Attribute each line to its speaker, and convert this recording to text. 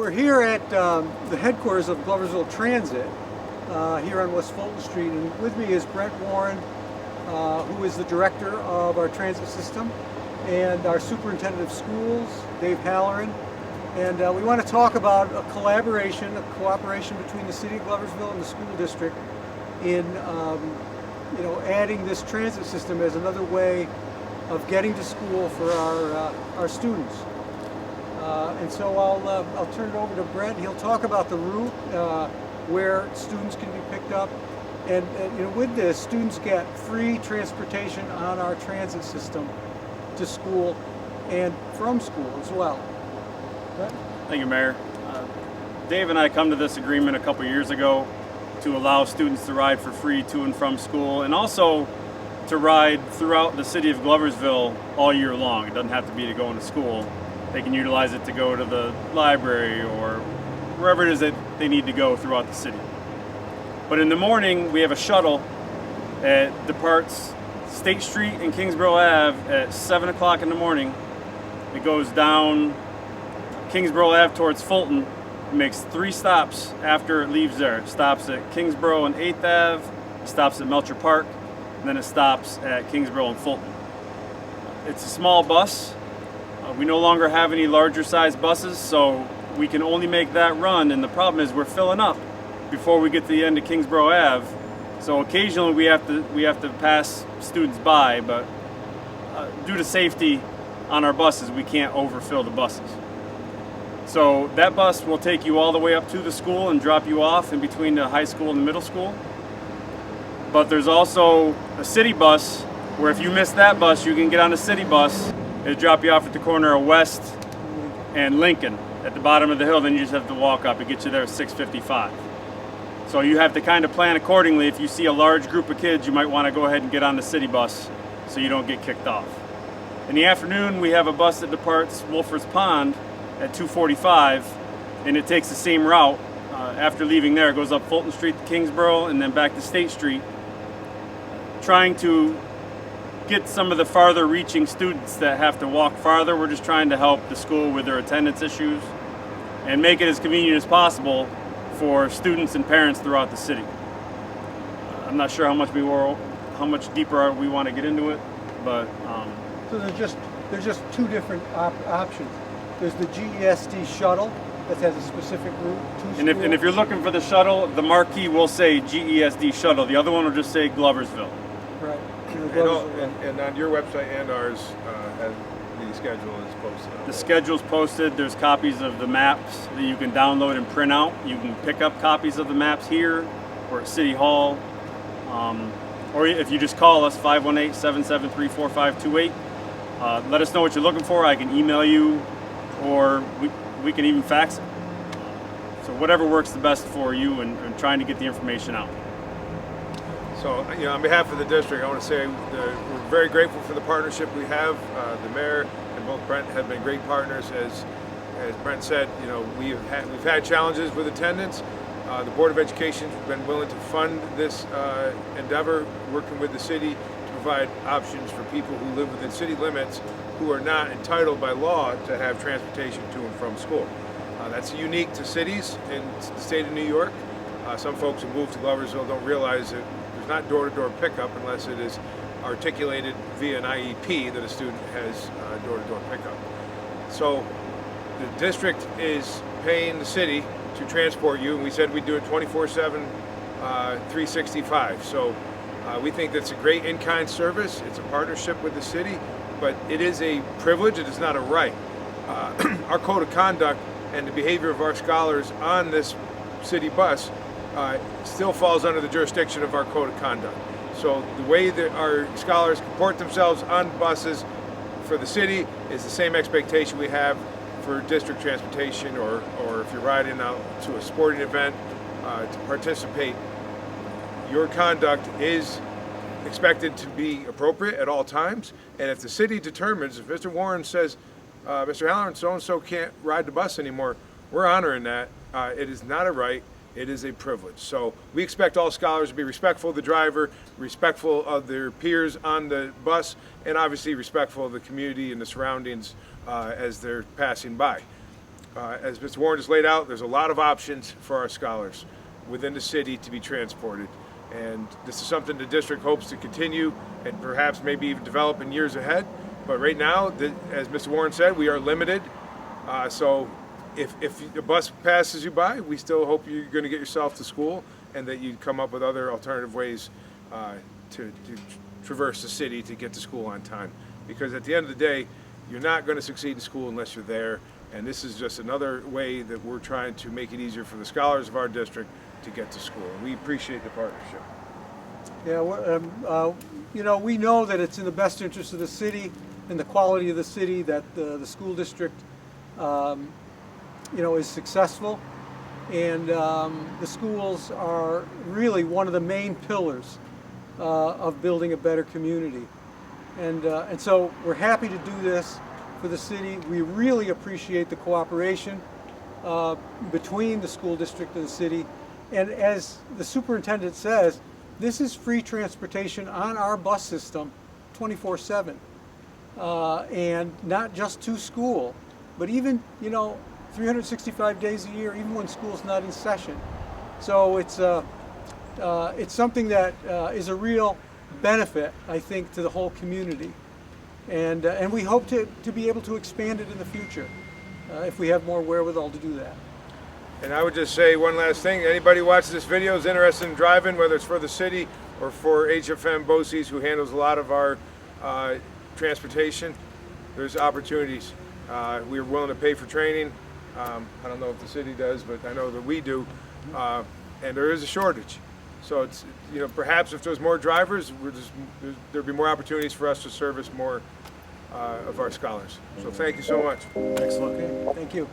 Speaker 1: We're here at the headquarters of Gloversville Transit here on West Fulton Street, and with me is Brent Warren, who is the director of our transit system, and our superintendent of schools, Dave Halloran. And we want to talk about a cooperation between the city of Gloversville and the school district in adding this transit system as another way of getting to school for our students. And so I'll turn it over to Brent. He'll talk about the route where students can be picked up, and with this, students get free transportation on our transit system to school and from school as well. Brent?
Speaker 2: Thank you, Mayor. Dave and I come to this agreement a couple years ago to allow students to ride for free to and from school, and also to ride throughout the city of Gloversville all year long. It doesn't have to be to go into school. They can utilize it to go to the library or wherever it is that they need to go throughout the city. But in the morning, we have a shuttle that departs State Street and Kingsborough Ave at 7 o'clock in the morning. It goes down Kingsborough Ave towards Fulton. It makes 3 stops after it leaves there. It stops at Kingsborough and 8th Ave, it stops at Melcher Park, and then it stops at Kingsborough and Fulton. It's a small bus. We no longer have any larger size buses, so we can only make that run, and the problem is we're filling up before we get to the end of Kingsborough Ave. So occasionally we have to pass students by, but due to safety on our buses, we can't overfill the buses. So that bus will take you all the way up to the school and drop you off in between the high school and the middle school. But there's also a city bus where if you miss that bus, you can get on a city bus. It'll drop you off at the corner of West and Lincoln at the bottom of the hill. Then you just have to walk up. It gets you there at 6:55. So you have to kind of plan accordingly. If you see a large group of kids, you might want to go ahead and get on the city bus so you don't get kicked off. In the afternoon, we have a bus that departs Wolfers Pond at 2:45, and it takes the same route. After leaving there, it goes up Fulton Street to Kingsborough and then back to State Street, trying to get some of the farther reaching students that have to walk farther. We're just trying to help the school with their attendance issues and make it as convenient as possible for students and parents throughout the city. I'm not sure how much deeper we want to get into it, but
Speaker 1: So there's just 2 different options. There's the GESD shuttle that has a specific route to
Speaker 2: and
Speaker 1: school.
Speaker 2: if you're looking for the shuttle, the marquee will say GESD shuttle. The other one will just say Gloversville.
Speaker 1: Right.
Speaker 3: And on your website and ours, the schedule is posted.
Speaker 2: The schedule's posted. There's copies of the maps that you can download and print out. You can pick up copies of the maps here or at City Hall. Or if you just call us, 518-773-4528. Let us know what you're looking for. I can email you, or we can even fax it. So whatever works the best for you and trying to get the information out.
Speaker 3: So, on behalf of the district, I want to say we're very grateful for the partnership we have. The mayor and both Brent have been great partners. As Brent said, we've had challenges with attendance. The Board of Education has been willing to fund this endeavor, working with the city to provide options for people who live within city limits who are not entitled by law to have transportation to and from school. That's unique to cities in the state of New York. Some folks who move to Gloversville don't realize that there's not door-to-door pickup unless it is articulated via an IEP that a student has door-to-door pickup. So the district is paying the city to transport you, and we said we'd do it 24/7, 365. So we think that's a great in-kind service. It's a partnership with the city, but it is a privilege. It is not a right. Our code of conduct and the behavior of our scholars on this city bus still falls under the jurisdiction of our code of conduct. So the way that our scholars comport themselves on buses for the city is the same expectation we have for district transportation, or if you're riding out to a sporting event to participate. Your conduct is expected to be appropriate at all times, and if the city determines, if Mr. Warren says, Mr. Halloran, so-and-so can't ride the bus anymore, we're honoring that. It is not a right. It is a privilege. So we expect all scholars to be respectful of the driver, respectful of their peers on the bus, and obviously respectful of the community and the surroundings as they're passing by. as Mr. Warren just laid out, there's a lot of options for our scholars within the city to be transported. And this is something the district hopes to continue and perhaps maybe even develop in years ahead. But right now, as Mr. Warren said, we are limited. So if a bus passes you by, we still hope you're going to get yourself to school and that you come up with other alternative ways to traverse the city to get to school on time. Because at the end of the day, you're not going to succeed in school unless you're there. And this is just another way that we're trying to make it easier for the scholars of our district to get to school. And we appreciate the partnership.
Speaker 1: Yeah, you know, we know that it's in the best interest of the city and the quality of the city that the school district, you know, is successful. And the schools are really one of the main pillars of building a better community. And so we're happy to do this for the city. We really appreciate the cooperation between the school district and the city. And as the superintendent says, this is free transportation on our bus system 24/7. And not just to school, but even, you know, 365 days a year, even when school's not in session. So it's something that is a real benefit, I think, to the whole community. And we hope to be able to expand it in the future if we have more wherewithal to do that.
Speaker 3: And I would just say one last thing. Anybody watching this video is interested in driving, whether it's for the city or for HFM BOCES, who handles a lot of our transportation, there's opportunities. We're willing to pay for training. I don't know if the city does, but I know that we do. And there is a shortage. So it's, you know, perhaps if there's more drivers, there'd be more opportunities for us to service more of our scholars. So thank you so much.
Speaker 1: Excellent. Okay. Thank you.